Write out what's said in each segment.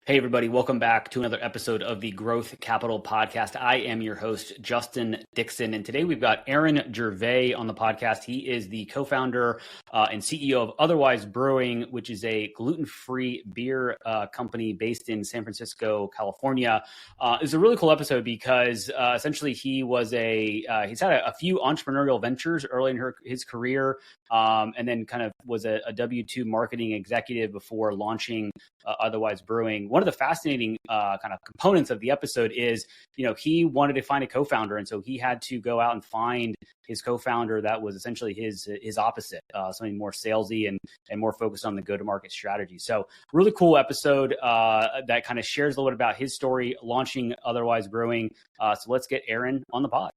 Hey, everybody. Welcome back to another episode of the Growth Capital Podcast. I am your host, Justin Dixon, and today we've got Aaron Gervais on the podcast. He is the co-founder and CEO of Otherwise Brewing, which is a gluten-free beer company based in San Francisco, California. It's a really cool episode because essentially he's had a few entrepreneurial ventures early in his career, and then kind of was a W-2 marketing executive before launching Otherwise Brewing. One of the fascinating kind of components of the episode is, he wanted to find a co-founder. And so he had to go out and find his co-founder that was essentially his opposite, something more salesy and more focused on the go-to-market strategy. So really cool episode that kind of shares a little bit about his story launching Otherwise Brewing. So let's get Aaron on the pod.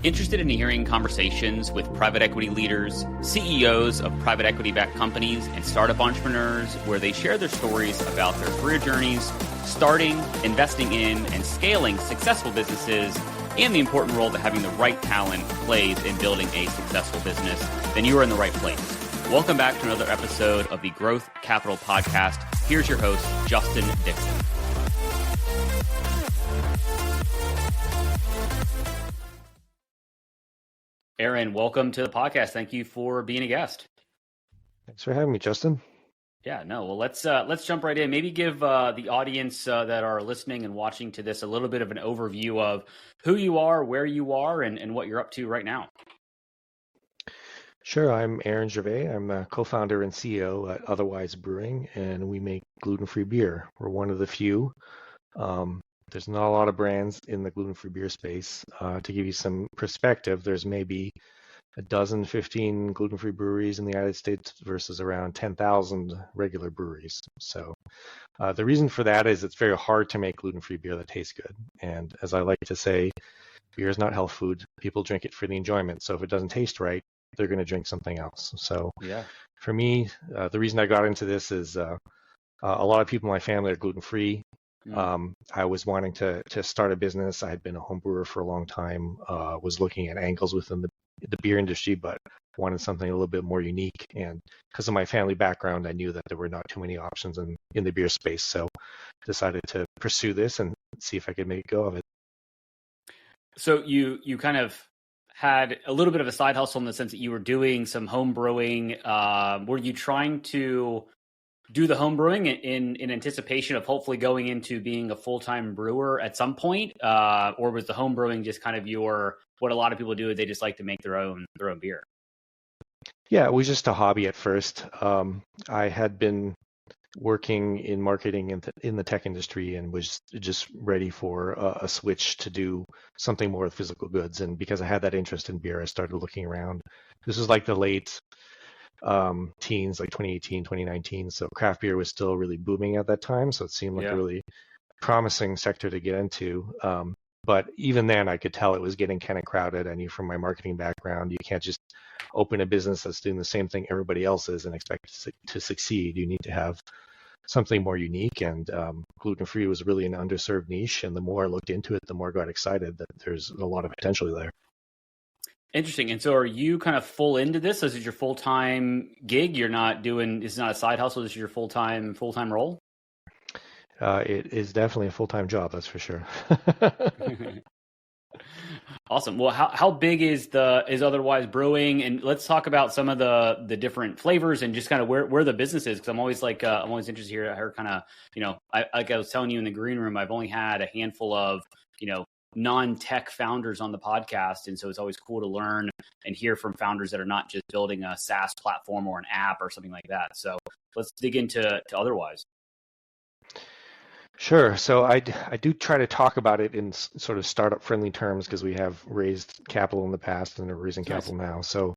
Interested in hearing conversations with private equity leaders, CEOs of private equity-backed companies, and startup entrepreneurs where they share their stories about their career journeys, starting, investing in, and scaling successful businesses, and the important role that having the right talent plays in building a successful business, then you are in the right place. Welcome back to another episode of the Growth Capital Podcast. Here's your host, Justin Dixon. Aaron, welcome to the podcast. Thank you for being a guest. Thanks for having me, Justin. Yeah, no, well, let's jump right in. Maybe give the audience that are listening and watching to this a little bit of an overview of who you are, where you are, and what you're up to right now. Sure, I'm Aaron Gervais. I'm a co-founder and CEO at Otherwise Brewing, and we make gluten-free beer. We're one of the few. There's not a lot of brands in the gluten-free beer space. To give you some perspective, there's maybe 15 gluten-free breweries in the United States versus around 10,000 regular breweries. So the reason for that is it's very hard to make gluten-free beer that tastes good. And as I like to say, beer is not health food. People drink it for the enjoyment. So if it doesn't taste right, they're going to drink something else. So for me, the reason I got into this is a lot of people in my family are gluten-free. I was wanting to start a business. I had been a home brewer for a long time, was looking at angles within the beer industry, but wanted something a little bit more unique. And because of my family background, I knew that there were not too many options in the beer space. So decided to pursue this and see if I could make a go of it. So you kind of had a little bit of a side hustle in the sense that you were doing some home brewing. Were you trying to do the home brewing in anticipation of hopefully going into being a full-time brewer at some point? Or was the home brewing just kind of what a lot of people do is they just like to make their own beer? Yeah, it was just a hobby at first. I had been working in marketing in the tech industry and was just ready for a switch to do something more with physical goods. And because I had that interest in beer, I started looking around. This was like the late teens, like 2018, 2019. So craft beer was still really booming at that time. So it seemed like a really promising sector to get into. But even then I could tell it was getting kind of crowded. I knew from my marketing background, you can't just open a business that's doing the same thing everybody else is and expect to succeed. You need to have something more unique. And gluten-free was really an underserved niche. And the more I looked into it, the more I got excited that there's a lot of potential there. Interesting. And so are you kind of full into this? This is your full-time gig? This is not a side hustle, this is your full-time role? It is definitely a full-time job, that's for sure. Awesome. Well, how big is Otherwise Brewing? And let's talk about some of the different flavors and just kind of where the business is. Because I'm always interested here. I heard kind of, like I was telling you in the green room, I've only had a handful of, non-tech founders on the podcast. And so it's always cool to learn and hear from founders that are not just building a SaaS platform or an app or something like that. So let's dig into Otherwise. Sure. So I do try to talk about it in sort of startup friendly terms because we have raised capital in the past and are raising capital now. So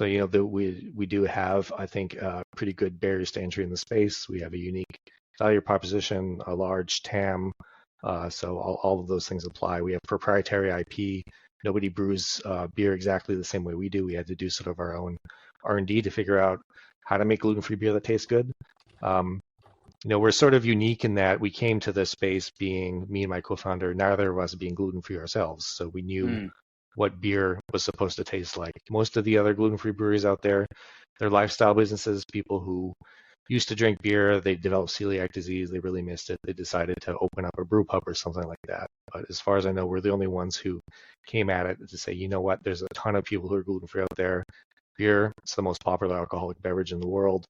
we do have, I think, pretty good barriers to entry in the space. We have a unique value proposition, a large TAM. So all of those things apply. We have proprietary IP. Nobody brews beer exactly the same way we do. We had to do sort of our own R&D to figure out how to make gluten-free beer that tastes good. We're sort of unique in that we came to this space being, me and my co-founder, neither of us being gluten-free ourselves. So we knew what beer was supposed to taste like. Most of the other gluten-free breweries out there, they're lifestyle businesses, people who used to drink beer. They developed celiac disease. They really missed it. They decided to open up a brew pub or something like that. But as far as I know, we're the only ones who came at it to say, you know what, there's a ton of people who are gluten-free out there. Beer, it's the most popular alcoholic beverage in the world.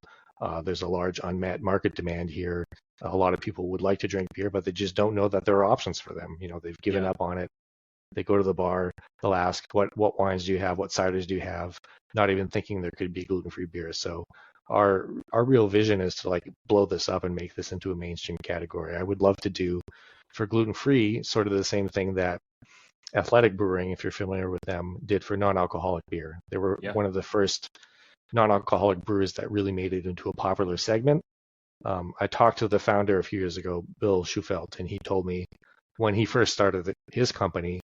There's a large unmet market demand here. A lot of people would like to drink beer, but they just don't know that there are options for them. They've given up on it. They go to the bar, they'll ask, what wines do you have? What ciders do you have? Not even thinking there could be gluten-free beer. So our real vision is to blow this up and make this into a mainstream category. I would love to do for gluten-free sort of the same thing that Athletic Brewing, if you're familiar with them, did for non-alcoholic beer. They were one of the first non-alcoholic brewers that really made it into a popular segment. I talked to the founder a few years ago, Bill Schufelt, and he told me when he first started his company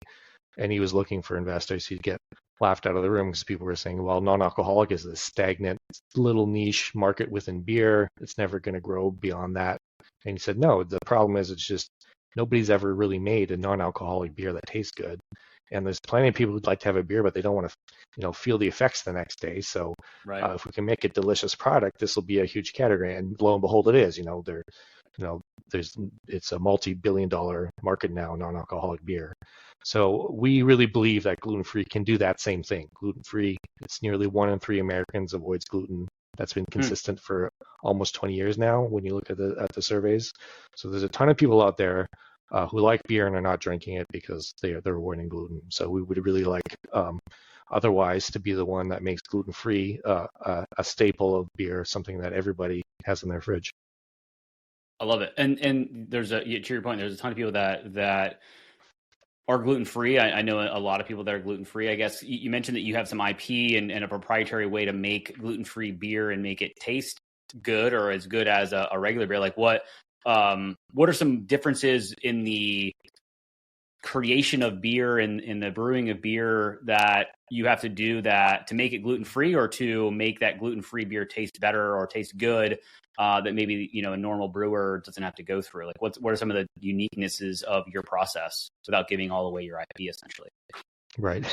and he was looking for investors, he'd get laughed out of the room because people were saying, well, non-alcoholic is this stagnant little niche market within beer. It's never going to grow beyond that. And he said, no, the problem is it's just nobody's ever really made a non-alcoholic beer that tastes good. And there's plenty of people who'd like to have a beer, but they don't want to, feel the effects the next day. So if we can make a delicious product, this will be a huge category. And lo and behold, it is. It's a multi-billion-dollar market now, non-alcoholic beer. So we really believe that gluten-free can do that same thing. Gluten-free, it's nearly 1 in 3 Americans avoids gluten. That's been consistent for almost 20 years now when you look at the surveys. So there's a ton of people out there who like beer and are not drinking it because they're avoiding gluten. So we would really like otherwise to be the one that makes gluten-free a staple of beer, something that everybody has in their fridge. I love it. And there's to your point, there's a ton of people that are gluten-free. I know a lot of people that are gluten-free. I guess you mentioned that you have some IP and a proprietary way to make gluten-free beer and make it taste good or as good as a regular beer. Like what are some differences in the creation of beer and in the brewing of beer that you have to do that to make it gluten-free or to make that gluten-free beer taste better or taste good that maybe a normal brewer doesn't have to go through? Like what are some of the uniquenesses of your process without giving all away your IP essentially? Right.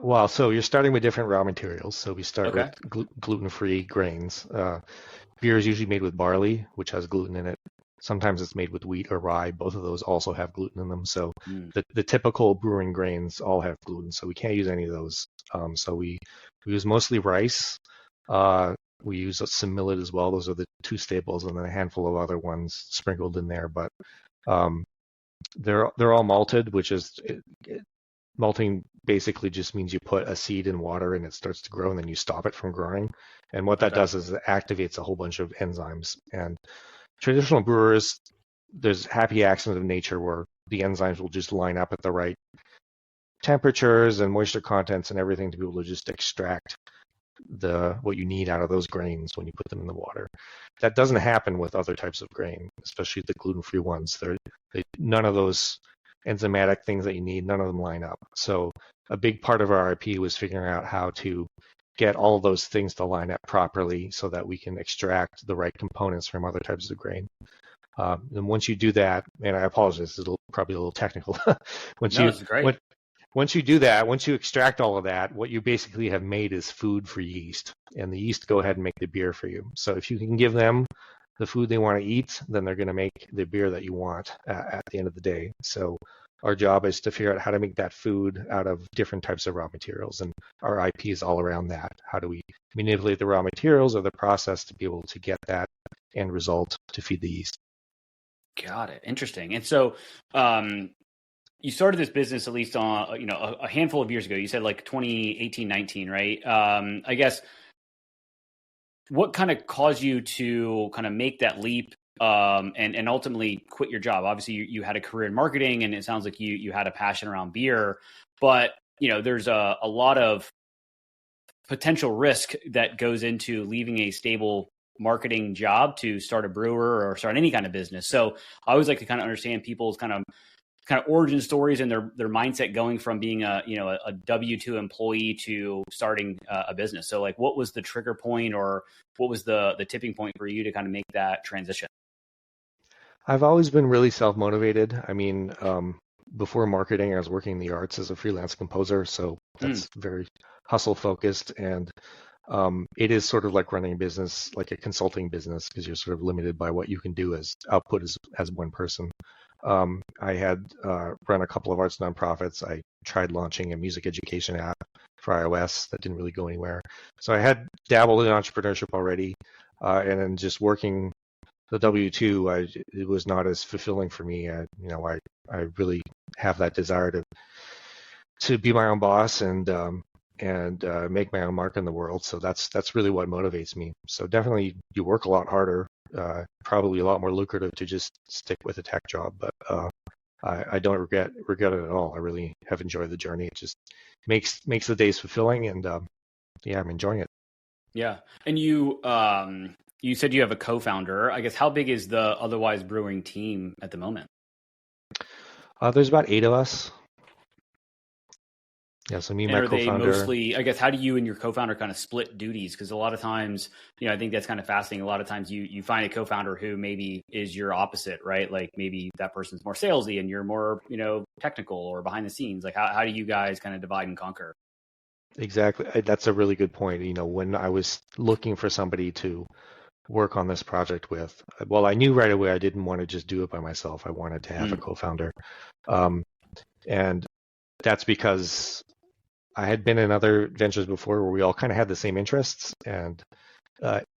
Well, so you're starting with different raw materials. So we start with gluten-free grains. Beer is usually made with barley, which has gluten in it. Sometimes it's made with wheat or rye. Both of those also have gluten in them. So the typical brewing grains all have gluten. So we can't use any of those. So we use mostly rice. We use some millet as well. Those are the two staples, and then a handful of other ones sprinkled in there. But they're all malted, which is malting basically just means you put a seed in water and it starts to grow, and then you stop it from growing. And what that does is it activates a whole bunch of enzymes. And traditional brewers, there's happy accidents of nature where the enzymes will just line up at the right temperatures and moisture contents and everything to be able to just extract what you need out of those grains when you put them in the water. That doesn't happen with other types of grain, especially the gluten-free ones. None of those enzymatic things that you need, none of them line up. So a big part of our IP was figuring out how to get all of those things to line up properly so that we can extract the right components from other types of grain. And once you do that, and I apologize, it's probably a little technical. It's great. Once you do that, once you extract all of that, what you basically have made is food for yeast, and the yeast go ahead and make the beer for you. So if you can give them the food they want to eat, then they're going to make the beer that you want at the end of the day. So our job is to figure out how to make that food out of different types of raw materials, and our IP is all around that. How do we manipulate the raw materials or the process to be able to get that end result to feed the yeast? Got it. Interesting. And so you started this business at least on a handful of years ago. You said like 2018, 19, right? I guess what kind of caused you to kind of make that leap and ultimately quit your job? Obviously, you had a career in marketing, and it sounds like you had a passion around beer. But there's a lot of potential risk that goes into leaving a stable marketing job to start a brewer or start any kind of business. So I always like to kind of understand people's kind of origin stories and their mindset going from being a W-2 employee to starting a business. So like, what was the trigger point, or what was the tipping point for you to kind of make that transition? I've always been really self-motivated. I mean, before marketing, I was working in the arts as a freelance composer, so that's very hustle focused. And It is sort of like running a business, like a consulting business, because you're sort of limited by what you can do as output as one person. I had run a couple of arts nonprofits. I tried launching a music education app for iOS that didn't really go anywhere. So I had dabbled in entrepreneurship already, and then just working the W-2, it was not as fulfilling for me. I really have that desire to be my own boss and make my own mark in the world. So that's really what motivates me. So definitely, you work a lot harder. Probably a lot more lucrative to just stick with a tech job, but I don't regret it at all. I really have enjoyed the journey. It just makes the days fulfilling, and yeah, I'm enjoying it. Yeah. And you said you have a co-founder. I guess how big is the Otherwise Brewing team at the moment? There's about 8 of us. Yeah, so me and my co-founder. Are they mostly, I guess, how do you and your co-founder kind of split duties? Because a lot of times, I think that's kind of fascinating. A lot of times you find a co-founder who maybe is your opposite, right? Like maybe that person's more salesy and you're more, technical or behind the scenes. Like how do you guys kind of divide and conquer? Exactly. That's a really good point. When I was looking for somebody to work on this project with, well, I knew right away I didn't want to just do it by myself. I wanted to have a co-founder. And that's because I had been in other ventures before where we all kind of had the same interests, and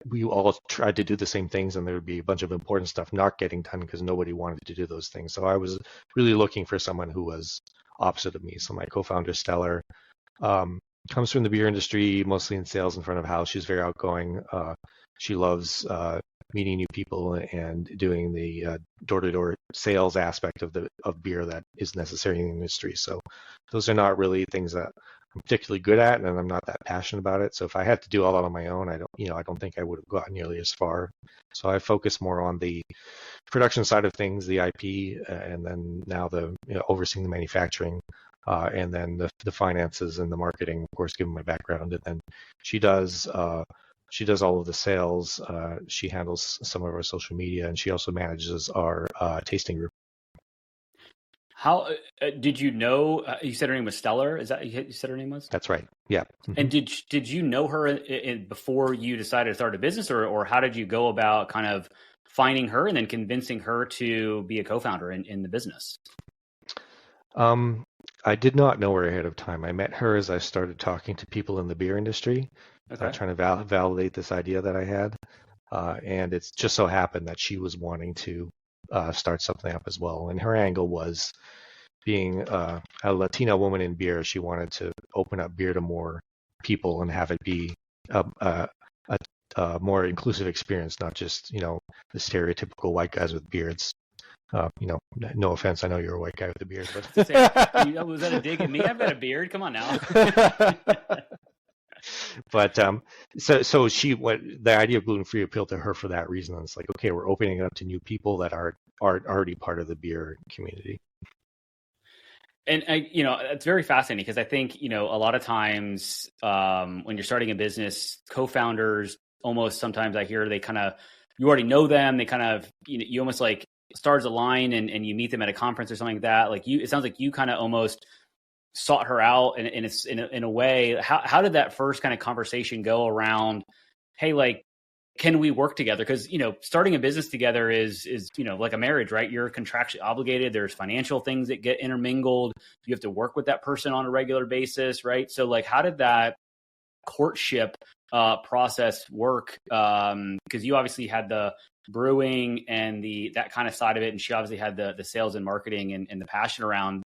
we all tried to do the same things, and there would be a bunch of important stuff not getting done because nobody wanted to do those things. So I was really looking for someone who was opposite of me. So my co-founder, Stellar, comes from the beer industry, mostly in sales in front of house. She's very outgoing. She loves meeting new people and doing the door-to-door sales aspect of beer that is necessary in the industry. So those are not really things that I'm particularly good at, and I'm not that passionate about it. So if I had to do all that on my own, I don't think I would have gotten nearly as far. So I focus more on the production side of things, the IP, and then now the overseeing the manufacturing, and then the finances and the marketing, of course, given my background. And then she does all of the sales. She handles some of our social media, and she also manages our tasting group. How did you know? You said her name was Stellar. Is that you said her name was? That's right. Yeah. Mm-hmm. And did you know her before you decided to start a business, or how did you go about kind of finding her and then convincing her to be a co-founder in the business? I did not know her ahead of time. I met her as I started talking to people in the beer industry, trying to validate this idea that I had. And it's just so happened that she was wanting to start something up as well. And her angle was being a Latina woman in beer. She wanted to open up beer to more people and have it be a more inclusive experience, not just, the stereotypical white guys with beards. No offense, I know you're a white guy with a beard, but was that a dig at me? I've got a beard. Come on now. But so the idea of gluten-free appealed to her for that reason. And it's like, okay, we're opening it up to new people that are already part of the beer community. And it's very fascinating because I think, a lot of times when you're starting a business, co-founders almost sometimes I hear you already know them. They kind of, you almost like stars align and you meet them at a conference or something like that. Like it sounds like you kind of almost sought her out and it's in a way. How did that first kind of conversation go around? Hey, like, can we work together? Because, starting a business together is like a marriage, right? You're contractually obligated. There's financial things that get intermingled. You have to work with that person on a regular basis, right? So like, how did that courtship process work? Because you obviously had the brewing and that kind of side of it, and she obviously had the sales and marketing and the passion around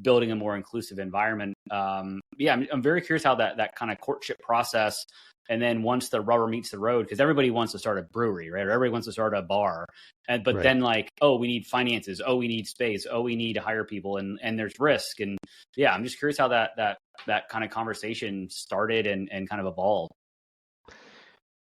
building a more inclusive environment. I'm very curious how that kind of courtship process, and then once the rubber meets the road, because everybody wants to start a brewery, right? Or everybody wants to start a bar, but right. Then like, oh, we need finances, oh, we need space, oh, we need to hire people, and there's risk, and I'm just curious how that kind of conversation started and kind of evolved.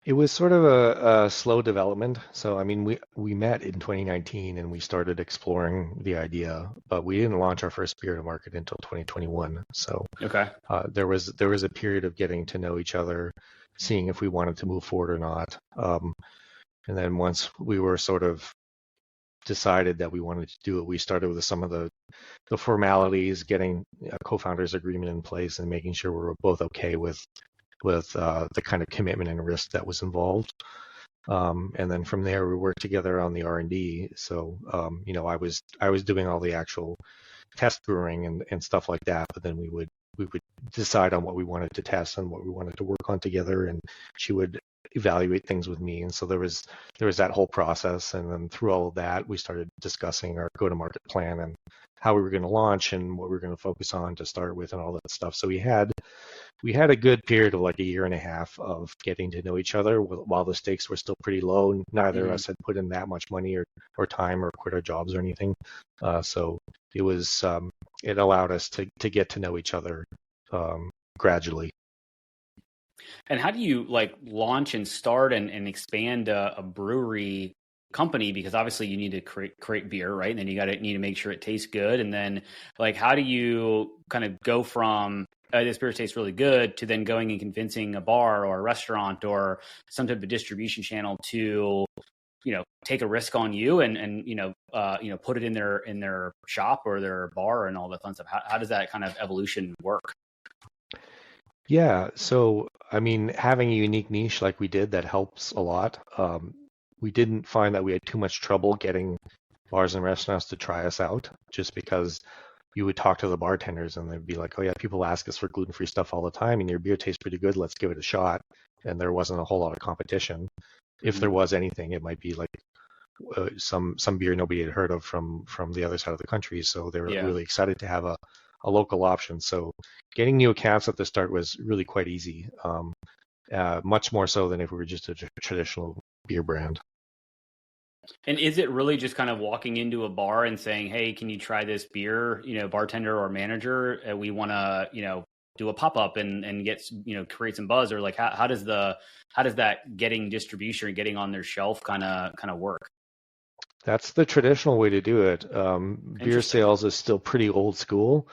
It was sort of a slow development. So, I mean, we met in 2019 and we started exploring the idea, but we didn't launch our first beer to market until 2021. So, okay, there was a period of getting to know each other, seeing if we wanted to move forward or not. And then once we were sort of decided that we wanted to do it, we started with some of the formalities, getting a co-founders agreement in place and making sure we were both okay with the kind of commitment and risk that was involved. And then from there, we worked together on the R&D. So, I was doing all the actual test brewing and stuff like that, but then we would decide on what we wanted to test and what we wanted to work on together, and she would evaluate things with me. And so there was that whole process, and then through all of that, we started discussing our go-to-market plan and how we were going to launch and what we were going to focus on to start with and all that stuff. So we had a good period of like a year and a half of getting to know each other while the stakes were still pretty low. Neither of us had put in that much money or time or quit our jobs or anything. So it was it allowed us to get to know each other gradually. And how do you like launch and start and expand a brewery company? Because obviously you need to create beer, right? And then you need to make sure it tastes good. And then like, how do you kind of go from this beer tastes really good to then going and convincing a bar or a restaurant or some type of distribution channel to, take a risk on you and put it in their shop or their bar and all that fun stuff? How does that kind of evolution work? Yeah, so I mean, having a unique niche like we did, that helps a lot. We didn't find that we had too much trouble getting bars and restaurants to try us out, just because you would talk to the bartenders and they'd be like, oh yeah, people ask us for gluten-free stuff all the time and your beer tastes pretty good, let's give it a shot. And there wasn't a whole lot of competition. If there was anything, it might be like some beer nobody had heard of from the other side of the country. So they were really excited to have a local option. So getting new accounts at the start was really quite easy, much more so than if we were just a traditional beer brand. And is it really just kind of walking into a bar and saying, hey, can you try this beer, bartender or manager? We want to, do a pop-up and get, create some buzz, or like, how does that getting distribution or getting on their shelf kind of work? That's the traditional way to do it. Beer sales is still pretty old school.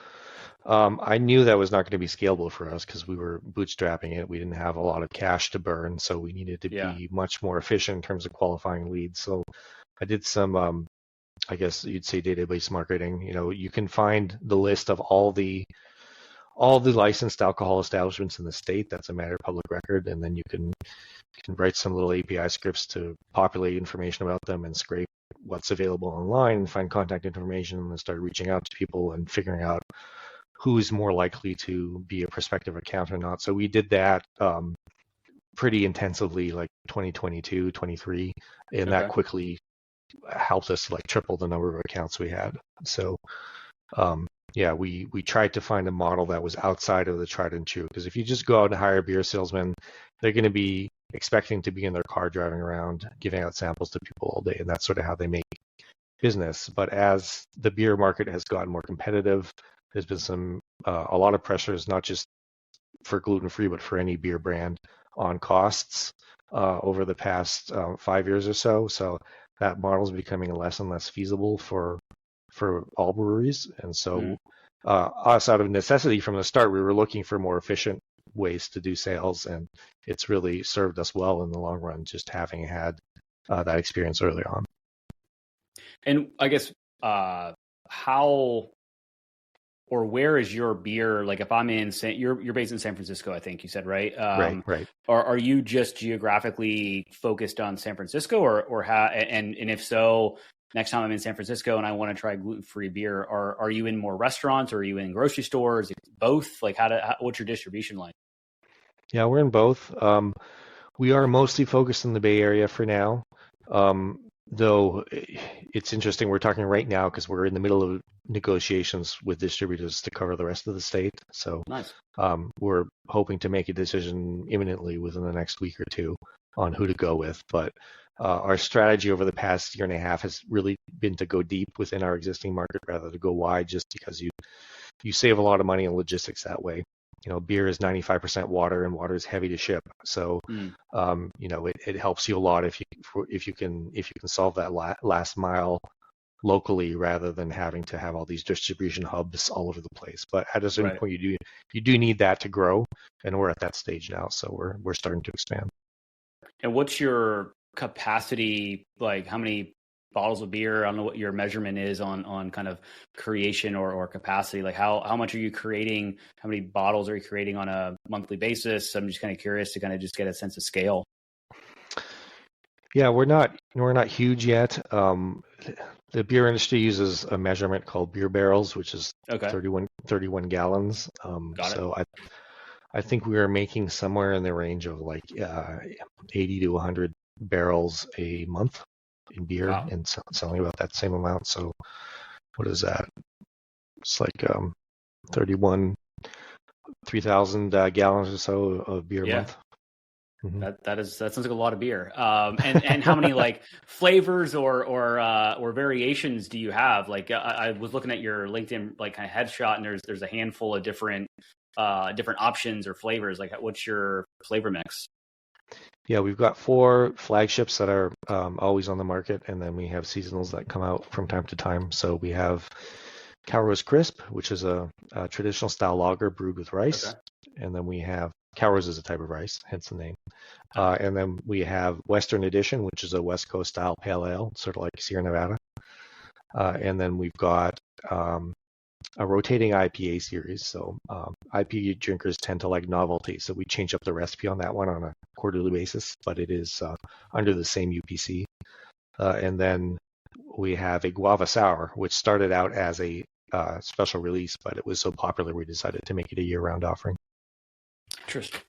I knew that was not going to be scalable for us because we were bootstrapping it. We didn't have a lot of cash to burn, so we needed to be much more efficient in terms of qualifying leads. So I did some, I guess you'd say, database marketing. You can find the list of all the licensed alcohol establishments in the state. That's a matter of public record, and then you can write some little API scripts to populate information about them and scrape what's available online and find contact information and then start reaching out to people and figuring out who's more likely to be a prospective account or not. So we did that pretty intensively, like 2022, 23, and that quickly helped us to like triple the number of accounts we had. So we tried to find a model that was outside of the tried and true, because if you just go out and hire beer salesmen, they're going to be expecting to be in their car driving around giving out samples to people all day, and that's sort of how they make business. But as the beer market has gotten more competitive, there's been a lot of pressures, not just for gluten-free, but for any beer brand, on costs over the past 5 years or so. So that model is becoming less and less feasible for all breweries. And so us, out of necessity from the start, we were looking for more efficient ways to do sales, and it's really served us well in the long run, just having had that experience early on. And I guess how or where is your beer? Like if I'm in you're based in San Francisco, I think you said, right? Right. Are you just geographically focused on San Francisco, or how? And if so, next time I'm in San Francisco and I want to try gluten-free beer, are you in more restaurants, or are you in grocery stores? Both? Like what's your distribution like? Yeah, we're in both. We are mostly focused in the Bay Area for now. Though it's interesting, we're talking right now because we're in the middle of negotiations with distributors to cover the rest of the state. So nice. We're hoping to make a decision imminently within the next week or two on who to go with. But our strategy over the past year and a half has really been to go deep within our existing market rather than go wide, just because you save a lot of money in logistics that way. Beer is 95% water, and water is heavy to ship. So, it helps you a lot if you can solve that last mile locally rather than having to have all these distribution hubs all over the place. But at a certain point, you do need that to grow, and we're at that stage now. So we're starting to expand. And what's your capacity? Like how many bottles of beer. I don't know what your measurement is on kind of creation or capacity. Like how much are you creating? How many bottles are you creating on a monthly basis? I'm just kind of curious to kind of just get a sense of scale. Yeah, we're not huge yet. The beer industry uses a measurement called beer barrels, which is Okay. 31 gallons. Got it. So I think we are making somewhere in the range of like 80 to 100 barrels a month in beer, Wow. and selling about that same amount. So what is that? It's like 31, 3,000 gallons or so of beer a Yeah. month. Mm-hmm. That sounds like a lot of beer. And how many like flavors or variations do you have? Like I was looking at your LinkedIn like kind of headshot, and there's a handful of different options or flavors. Like what's your flavor mix? Yeah, we've got 4 flagships that are always on the market, and then we have seasonals that come out from time to time. So we have Cow Roast Crisp, which is a traditional style lager brewed with Okay. rice, and then we have Cow Roast is a type of rice, hence the name. Okay. And then we have Western Edition, which is a West Coast style pale ale, sort of like Sierra Nevada. And then we've got a rotating IPA series. So IPA drinkers tend to like novelty, so we change up the recipe on that one on a quarterly basis, but it is under the same UPC. And then we have a guava sour, which started out as a special release, but it was so popular we decided to make it a year-round offering. Interesting.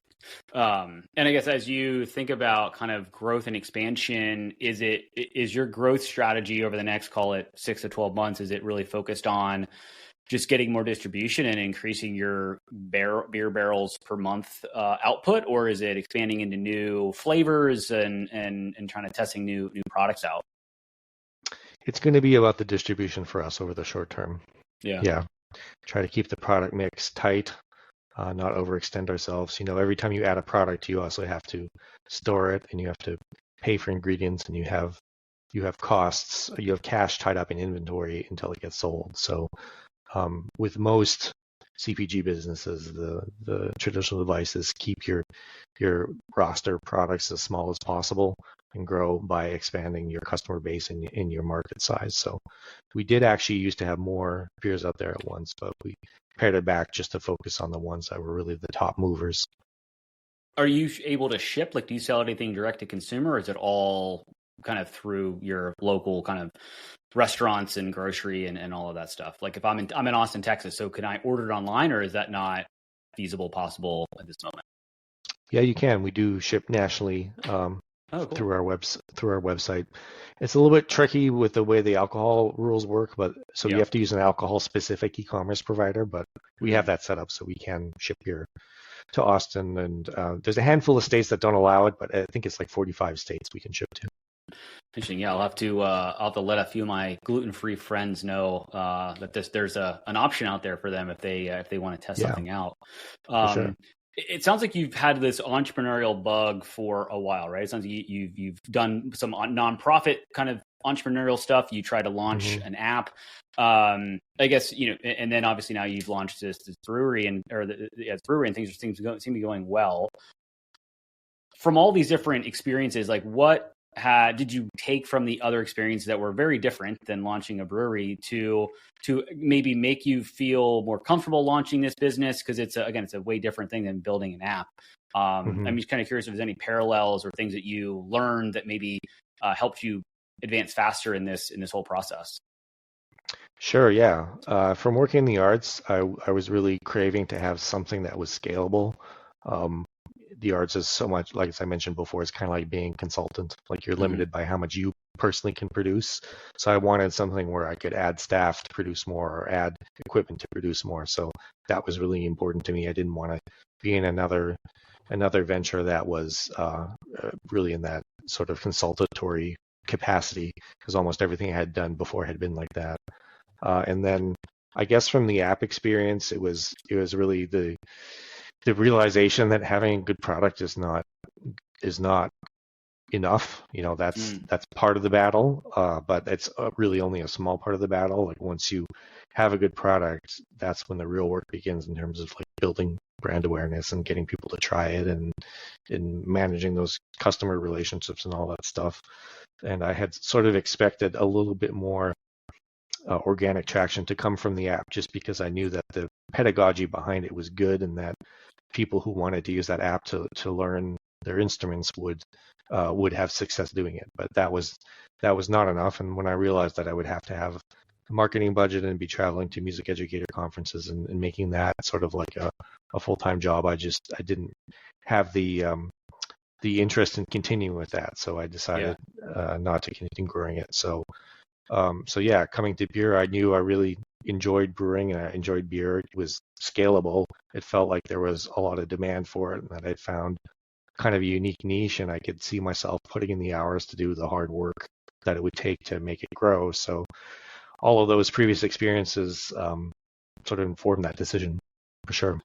And I guess as you think about kind of growth and expansion, is your growth strategy over the next, call it 6 to 12 months, is it really focused on just getting more distribution and increasing your beer barrels per month output, or is it expanding into new flavors and trying to testing new products out? It's going to be about the distribution for us over the short term. Yeah. Yeah, try to keep the product mix tight, not overextend ourselves. Every time you add a product, you also have to store it, and you have to pay for ingredients, and you have costs. You have cash tied up in inventory until it gets sold. So with most CPG businesses, the traditional advice is keep your roster products as small as possible and grow by expanding your customer base in your market size. So we did actually used to have more beers out there at once, but we pared it back just to focus on the ones that were really the top movers. Are you able to ship? Like, do you sell anything direct to consumer, or is it all kind of through your local kind of restaurants and grocery and all of that stuff? Like if I'm in Austin, Texas, so can I order it online, or is that not feasible, possible at this moment? Yeah, you can. We do ship nationally Oh, cool. through our website. It's a little bit tricky with the way the alcohol rules work, but so you Yeah. have to use an alcohol specific e-commerce provider, but we have Mhm. that set up so we can ship beer to Austin, and there's a handful of states that don't allow it, but I think it's like 45 states we can ship to. Interesting. Yeah, I'll have to let a few of my gluten-free friends know that there's an option out there for them if they want to test Yeah, something out. for sure. It sounds like you've had this entrepreneurial bug for a while, right? It sounds like you've done some nonprofit kind of entrepreneurial stuff. You try to launch Hmm. an app. I guess and then obviously now you've launched this brewery brewery, and things seem to be going well. From all these different experiences, like what did you take from the other experiences that were very different than launching a brewery to maybe make you feel more comfortable launching this business? Because it's a way different thing than building an app. Hmm. I'm just kind of curious if there's any parallels or things that you learned that maybe helped you advance faster in this whole process. Sure, yeah. From working in the arts, I was really craving to have something that was scalable. Um, the arts is so much, like as I mentioned before, it's kind of like being a consultant. Like you're Hmm. limited by how much you personally can produce. So I wanted something where I could add staff to produce more or add equipment to produce more. So that was really important to me. I didn't want to be in another venture that was really in that sort of consultatory capacity, because almost everything I had done before had been like that. And then I guess from the app experience, it was really the realization that having a good product is not enough. That's Mm. part of the battle, but it's really only a small part of the battle. Like once you have a good product, that's when the real work begins in terms of like building brand awareness and getting people to try it and managing those customer relationships and all that stuff. And I had sort of expected a little bit more organic traction to come from the app, just because I knew that the pedagogy behind it was good and that people who wanted to use that app to learn their instruments would have success doing it. But that was not enough. And when I realized that I would have to have a marketing budget and be traveling to music educator conferences and making that sort of like a full-time job, I didn't have the interest in continuing with that. So I decided not to continue growing it. So yeah, coming to beer, I knew I really enjoyed brewing and I enjoyed beer. It was scalable. It felt like there was a lot of demand for it and that I'd found kind of a unique niche, and I could see myself putting in the hours to do the hard work that it would take to make it grow. So all of those previous experiences sort of informed that decision for sure.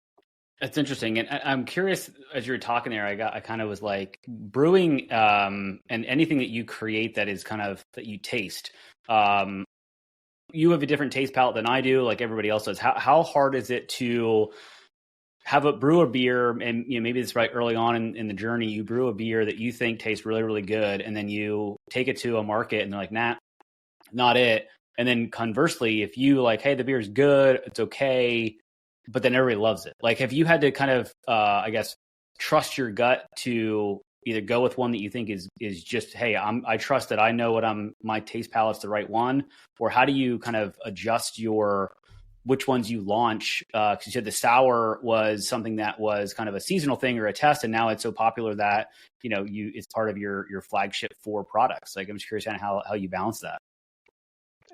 That's interesting, and I'm curious. As you were talking there, I kind of was like brewing, and anything that you create that is kind of that you taste. You have a different taste palette than I do, like everybody else does. How hard is it to brew a beer, and maybe it's right early on in the journey, you brew a beer that you think tastes really, really good, and then you take it to a market and they're like, nah, not it. And then conversely, if you like, hey, the beer's good, it's okay, but then everybody loves it. Like, have you had to kind of, I guess, trust your gut to either go with one that you think is just, hey, I trust that I know my taste palette's the right one, or how do you kind of adjust which ones you launch? Because you said the sour was something that was kind of a seasonal thing or a test, and now it's so popular that it's part of your flagship 4 products. Like, I'm just curious kind of how you balance that.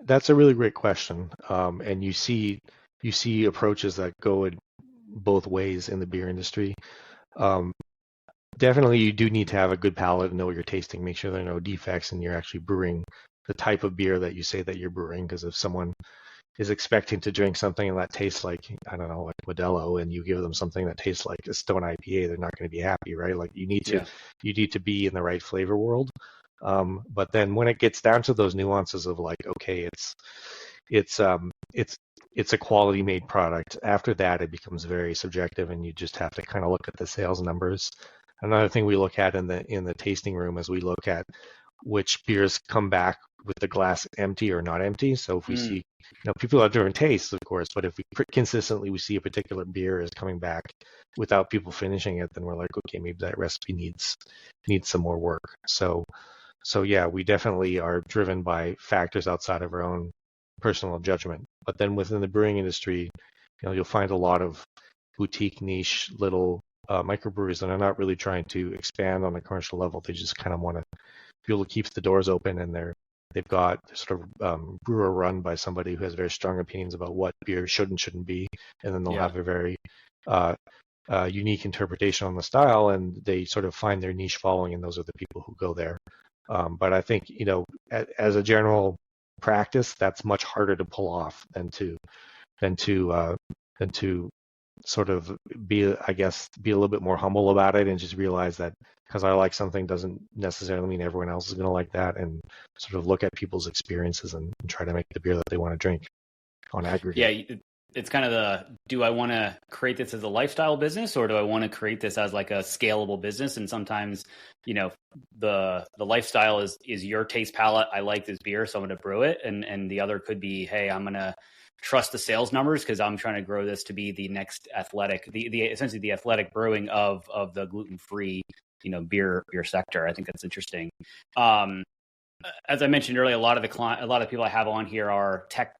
That's a really great question, and you see approaches that go in both ways in the beer industry. Definitely, you do need to have a good palate and know what you're tasting. Make sure there are no defects, and you're actually brewing the type of beer that you say that you're brewing. Because if someone is expecting to drink something that tastes like, I don't know, like Modelo, and you give them something that tastes like a Stone IPA, they're not going to be happy, right? Like you need to be in the right flavor world. But then when it gets down to those nuances of like, okay, it's a quality made product. After that, it becomes very subjective, and you just have to kind of look at the sales numbers. Another thing we look at in the tasting room is we look at which beers come back with the glass empty or not empty. So if we see, people have different tastes, of course, but if we consistently we see a particular beer is coming back without people finishing it, then we're like, okay, maybe that recipe needs some more work. So yeah, we definitely are driven by factors outside of our own personal judgment. But then within the brewing industry, you'll find a lot of boutique niche little microbreweries that are not really trying to expand on a commercial level. They just kind of want to be able to keep the doors open, and they've got sort of brewer run by somebody who has very strong opinions about what beer should and shouldn't be, and then they'll have a very unique interpretation on the style, and they sort of find their niche following, and those are the people who go there. But I think as a general practice, that's much harder to pull off than to sort of be a little bit more humble about it and just realize that because I like something doesn't necessarily mean everyone else is going to like that, and sort of look at people's experiences and try to make the beer that they want to drink on aggregate. Yeah, it's kind of do I want to create this as a lifestyle business, or do I want to create this as like a scalable business? And sometimes, the lifestyle is your taste palette. I like this beer, so I'm going to brew it. And the other could be, hey, I'm going to trust the sales numbers because I'm trying to grow this to be the next athletic, essentially the athletic brewing of the gluten-free, beer sector. I think that's interesting. As I mentioned earlier, a lot of people I have on here are tech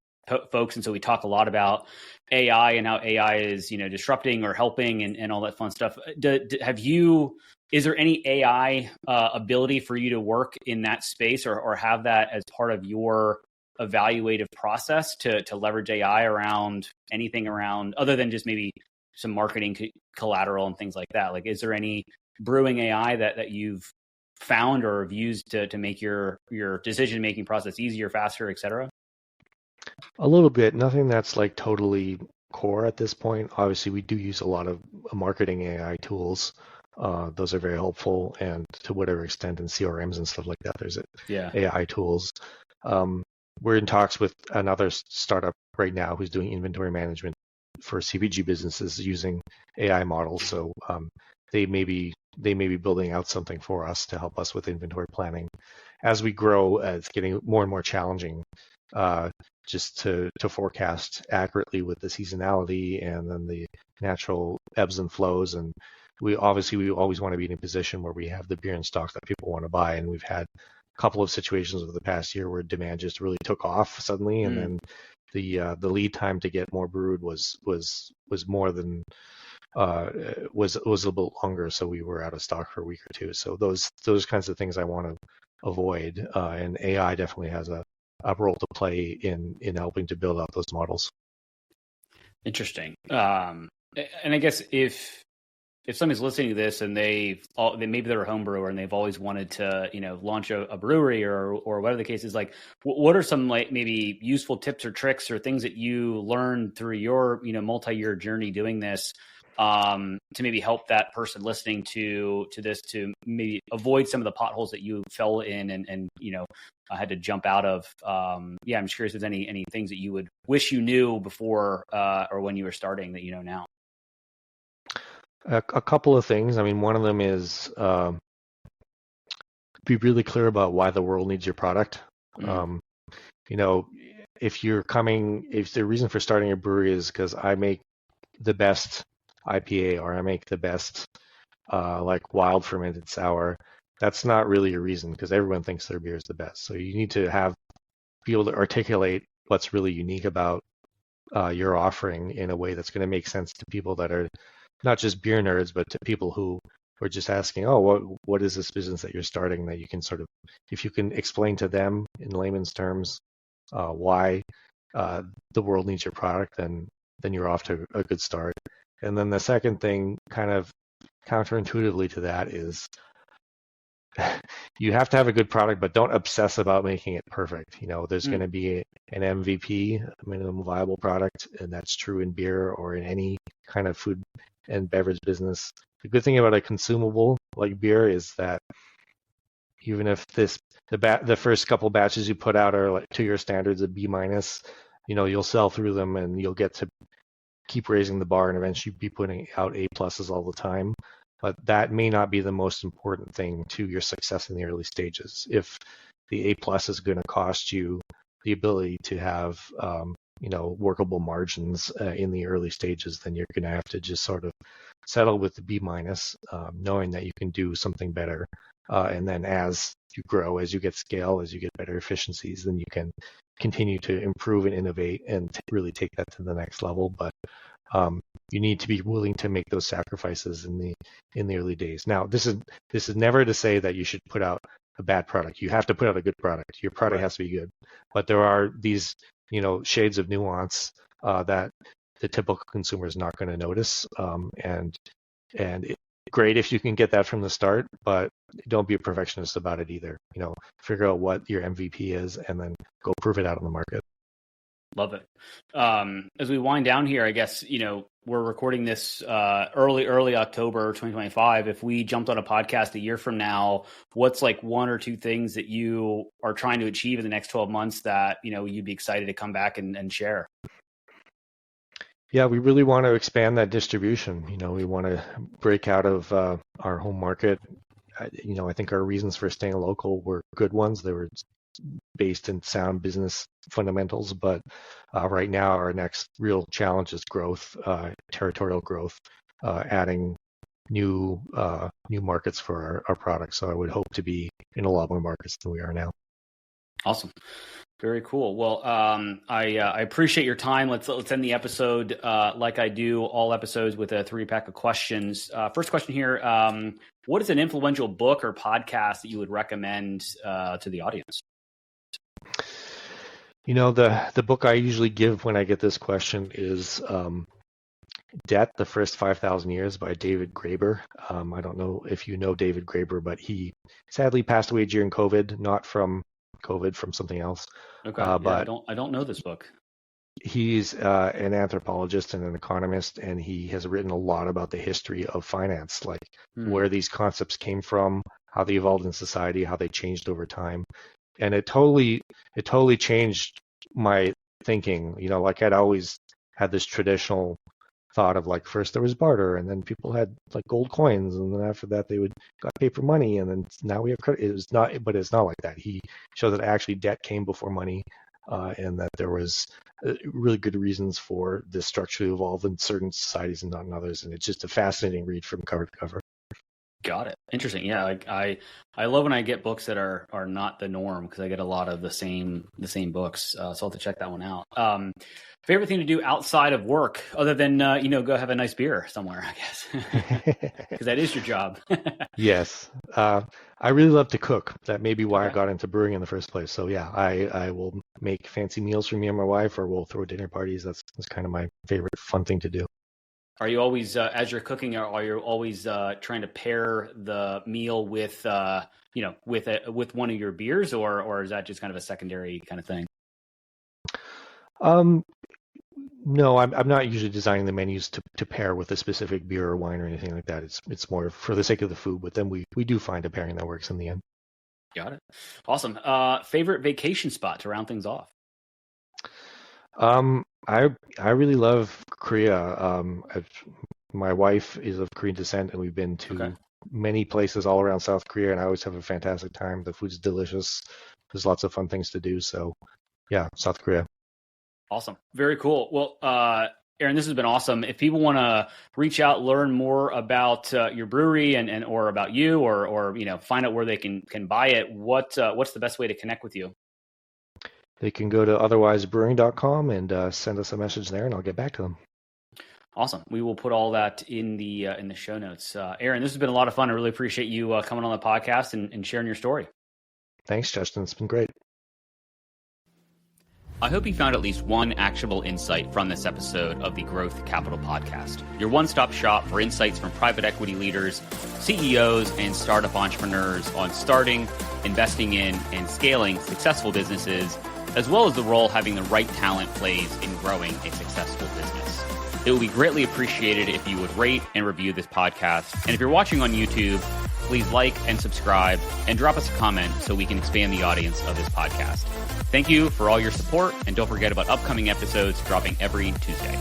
folks, and so we talk a lot about AI and how AI is disrupting or helping and all that fun stuff. Is there any AI ability for you to work in that space or have that as part of your evaluative process to leverage AI around anything around other than just maybe some marketing collateral and things like that? Like, is there any brewing AI that you've found or have used to make your decision making process easier, faster, et cetera? A little bit, nothing that's like totally core at this point. Obviously, we do use a lot of marketing AI tools, Those are very helpful, and to whatever extent in CRMs and stuff like that, there's Yeah. AI tools. We're in talks with another startup right now who's doing inventory management for CPG businesses using AI models. So they may be building out something for us to help us with inventory planning. As we grow, it's getting more and more challenging just to forecast accurately with the seasonality and then the natural ebbs and flows. And we always want to be in a position where we have the beer in stock that people want to buy. And we've had a couple of situations over the past year where demand just really took off suddenly, and then the lead time to get more brewed was more than was a little bit longer, so we were out of stock for a week or two. So those kinds of things I want to avoid, and AI definitely has a role to play in helping to build out those models. Interesting. And I guess if somebody's listening to this and they maybe they're a home brewer and they've always wanted to, launch a brewery or whatever the case is, like, what are some like maybe useful tips or tricks or things that you learned through your, multi-year journey doing this, to maybe help that person listening to this to maybe avoid some of the potholes that you fell in and had to jump out of. I'm just curious if there's any things that you would wish you knew before or when you were starting that you know now. A couple of things. I mean, one of them is be really clear about why the world needs your product. If the reason for starting a brewery is because I make the best IPA or I make the best like wild fermented sour, that's not really a reason, because everyone thinks their beer is the best. So you need to be able to articulate what's really unique about your offering in a way that's going to make sense to people that are not just beer nerds, but to people who are just asking, oh, what is this business that you're starting, that you can sort of, if you can explain to them in layman's terms why the world needs your product, then you're off to a good start. And then the second thing, kind of counterintuitively to that, is you have to have a good product, but don't obsess about making it perfect. There's going to be an MVP, a minimum viable product, and that's true in beer or in any kind of food and beverage business. The good thing about a consumable like beer is that even if the first couple batches you put out are like to your standards a B minus, you'll sell through them and you'll get to keep raising the bar and eventually be putting out A pluses all the time. But that may not be the most important thing to your success in the early stages. If the A plus is going to cost you the ability to have workable margins in the early stages, then you're going to have to just sort of settle with the B minus, knowing that you can do something better. And then as you grow, as you get scale, as you get better efficiencies, then you can continue to improve and innovate and really take that to the next level. But you need to be willing to make those sacrifices in the early days. Now, this is never to say that you should put out a bad product. You have to put out a good product. Your product has to be good. But there are these shades of nuance that the typical consumer is not going to notice. And great if you can get that from the start, but don't be a perfectionist about it either. Figure out what your MVP is and then go prove it out on the market. Love it. As we wind down here, I guess, we're recording this early October 2025. If we jumped on a podcast a year from now, what's like one or two things that you are trying to achieve in the next 12 months that, you'd be excited to come back and share? Yeah, we really want to expand that distribution. We want to break out of our home market. I think our reasons for staying local were good ones. They were based in sound business fundamentals, but right now our next real challenge is growth, territorial growth, adding new markets for our products. So I would hope to be in a lot more markets than we are now. Awesome. Very cool. Well, I appreciate your time. Let's end the episode like I do all episodes with a 3-pack of questions. First question here: what is an influential book or podcast that you would recommend to the audience? The book I usually give when I get this question is Debt: The First 5,000 Years by David Graeber. I don't know if you know David Graeber, but he sadly passed away during COVID, not from COVID, from something else. Okay. But I don't know this book. He's an anthropologist and an economist, and he has written a lot about the history of finance, like where these concepts came from, how they evolved in society, how they changed over time. And it totally changed my thinking. Like I'd always had this traditional thought of like first there was barter, and then people had like gold coins, and then after that they would got paper money, and then now we have credit. But it's not like that. He showed that actually debt came before money, and that there was really good reasons for this structure to evolve in certain societies and not in others. And it's just a fascinating read from cover to cover. Got it. Interesting. Yeah, like I love when I get books that are not the norm, because I get a lot of the same books. So I'll have to check that one out. Favorite thing to do outside of work, other than go have a nice beer somewhere, I guess, because that is your job. Yes, I really love to cook. That may be why I got into brewing in the first place. So yeah, I will make fancy meals for me and my wife, or we'll throw dinner parties. That's kind of my favorite fun thing to do. Are you always, as you're cooking, are you always trying to pair the meal with with one of your beers, or is that just kind of a secondary kind of thing? No, I'm not usually designing the menus to pair with a specific beer or wine or anything like that. It's more for the sake of the food, but then we do find a pairing that works in the end. Got it. Awesome. Favorite vacation spot to round things off? I really love Korea. My wife is of Korean descent, and we've been to many places all around South Korea, and I always have a fantastic time. The food's delicious. There's lots of fun things to do. So yeah, South Korea. Awesome. Very cool. Well, Aaron, this has been awesome. If people want to reach out, learn more about your brewery and or about you, or find out where they can buy it, what's the best way to connect with you? They can go to otherwisebrewing.com and send us a message there, and I'll get back to them. Awesome. We will put all that in the show notes. Aaron, this has been a lot of fun. I really appreciate you coming on the podcast and sharing your story. Thanks, Justin. It's been great. I hope you found at least one actionable insight from this episode of the Growth Capital Podcast, your one-stop shop for insights from private equity leaders, CEOs, and startup entrepreneurs on starting, investing in, and scaling successful businesses, as well as the role having the right talent plays in growing a successful business. It would be greatly appreciated if you would rate and review this podcast. And if you're watching on YouTube, please like and subscribe and drop us a comment so we can expand the audience of this podcast. Thank you for all your support, and don't forget about upcoming episodes dropping every Tuesday.